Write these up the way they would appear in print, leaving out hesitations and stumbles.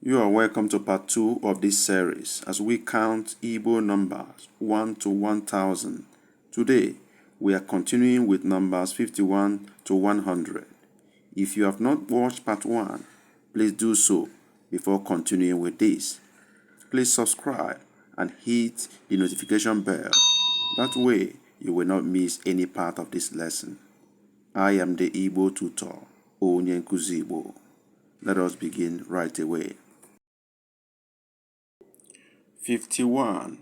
You are welcome to part 2 of this series as we count Igbo numbers 1 to 1000. Today, we are continuing with numbers 51 to 100. If you have not watched part 1, please do so before continuing with this. Please subscribe and hit the notification bell. That way, you will not miss any part of this lesson. I am the Igbo Tutor, Onye Nkuzi Igbo. Let us begin right away. 51.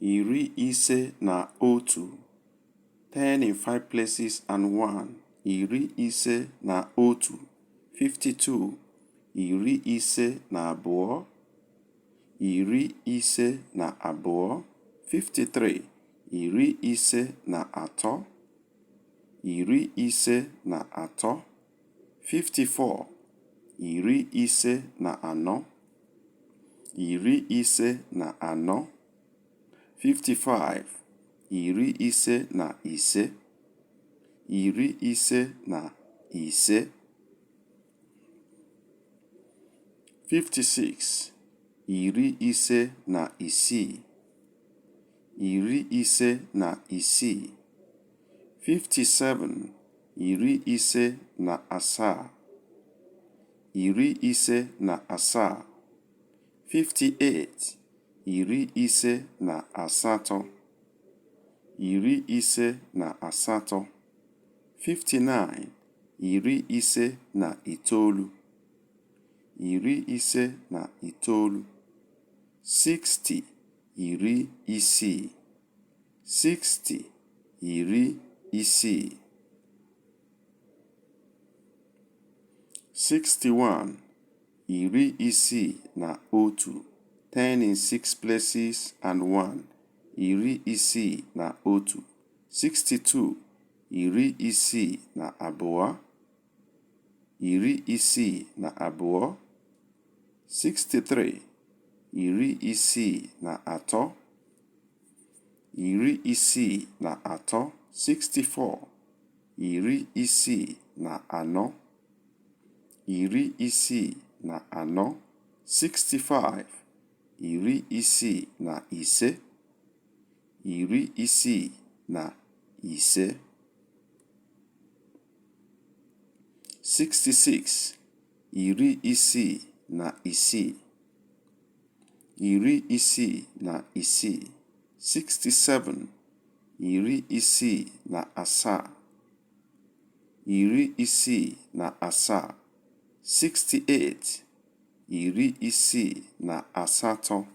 Iri ise na otu. 10 in 5 places and 1. Iri ise na otu. 52. Iri ise na abụọ. Iri ise na abụọ. 53. Iri ise na atọ. Iri ise na atọ. 54. Iri ise na anọ. Iri ise na anọ. 55. Iri ise na ise. Iri ise na ise. 56. Iri ise na isii. Iri ise na isii. 57. Iri ise na asaa. Iri ise na asaa. 58. Iri ise na asato. Iri ise na asato. 59. Iri ise na itoolu. Iri ise na itoolu. 60. Iri isii. 60. Iri isii. 61. Iri isii na otu. 10 in 6 places and 1. Iri isii na otu. 62. Iri isii na abụọ. Iri isii na abụọ. 63. Iri isii na atọ. Iri isii na atọ. 64. Iri isii na anọ. Iri isii na anọ. 65. Iri isii na ise. Iri isii na ise. 66. Iri isii na isii. Iri isii na isii. 67. Iri isii na asaa. Iri isii na asaa. 68. Iri isii na asato.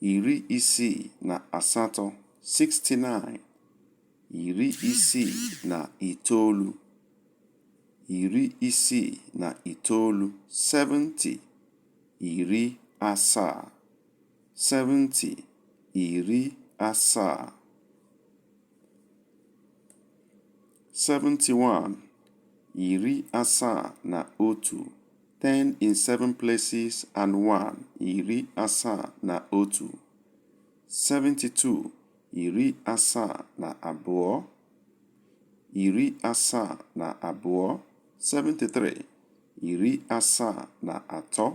Iri isii na asato. 69. Iri isii na itoolu. Iri isii na itoolu. 70. Iri asaa. 70. Iri asaa. 71. Iri asaa na otu. 10 in 7 places and 1. Iri asaa na otu. 72. Iri asaa na abụọ. Iri asaa na abụọ. 73. Iri asaa na atọ.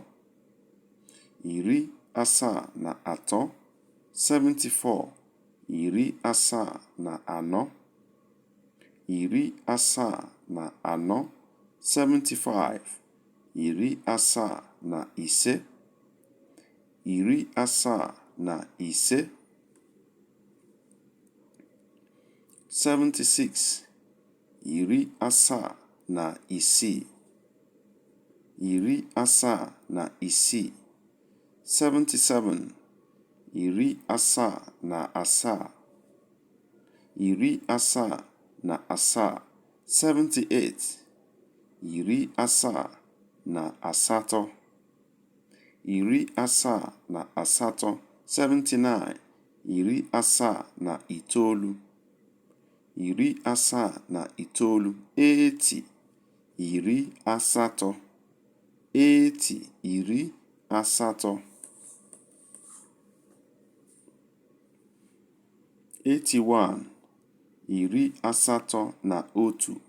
Iri asaa na atọ. 74. Iri asaa na anọ. Iri asaa na anọ. 75. Iri asaa na ise. Iri asaa na ise. 76. Iri asaa na isii. Iri asaa na isii. 77. Iri asaa na asaa. Iri asaa na asaa. 78. Iri asaa na asato. Iri asaa na asato. 79. Iri asaa na itoolu. Iri asaa na itoolu. 80. Iri asato. 80. Iri asato. 81. Iri asato na otu.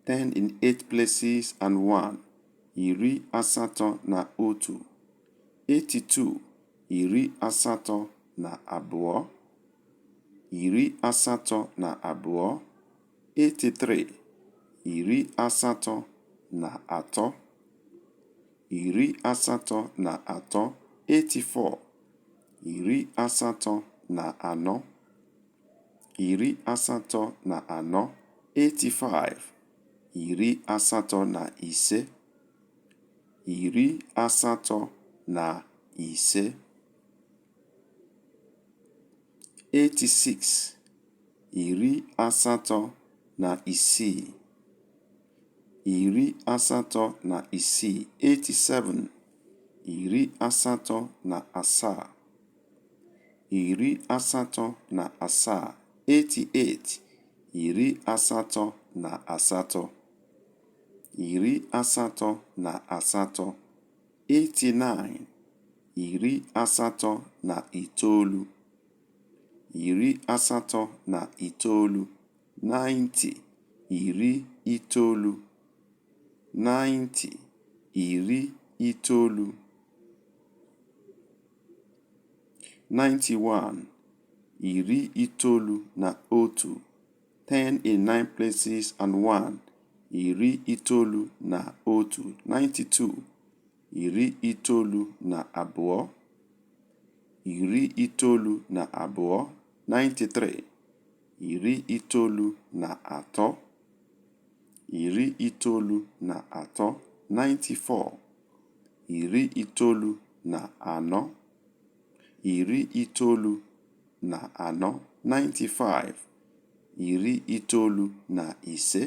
10 in 8 places and 1. iri asato na otu, 82, iri asato na abụọ, iri asato na abụọ, 83, iri asato na atọ, iri asato na atọ, 84, iri asato na anọ, iri asato na anọ, 85, iri asato na ise, iri asato na ise, 86, iri asato na isii, iri asato na isii, 87, iri asato na asaa, iri asato na asaa, 88, iri asato na asato, iri asato na asato, 89, iri asato na itoolu, iri asato na itoolu, 90, iri itoolu, 90, iri itoolu, 91, iri itoolu na otu, 10 in 9 places and 1, iri itoolu na otu, 92, iri itoolu na abụọ, iri itoolu na abụọ, 93, iri itoolu na atọ, iri itoolu na atọ, 94, iri itoolu na anọ, iri itoolu na anọ, 95, iri itoolu na ise,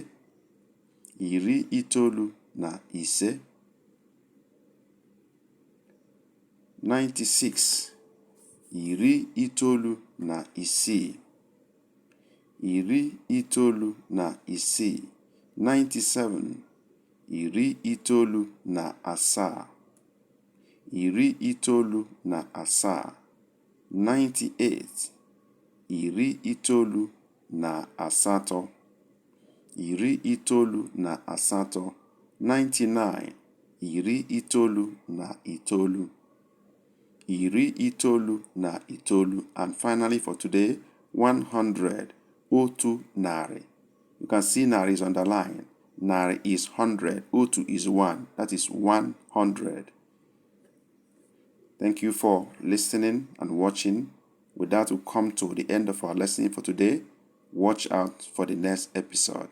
iri itoolu na ise, 96, iri itoolu na isii, iri itoolu na isii, 97, iri itoolu na asaa, iri itoolu na asaa, 98, iri itoolu na asatọ, iri itoolu na asatọ, 99, iri itoolu na itoolu, iri itoolu na itoolu, and finally for today, 100, otu narị. You can see narị is underlined. Narị is 100, otu is 1, that is 100. Thank you for listening and watching. With that, we'll come to the end of our lesson for today. Watch out for the next episode.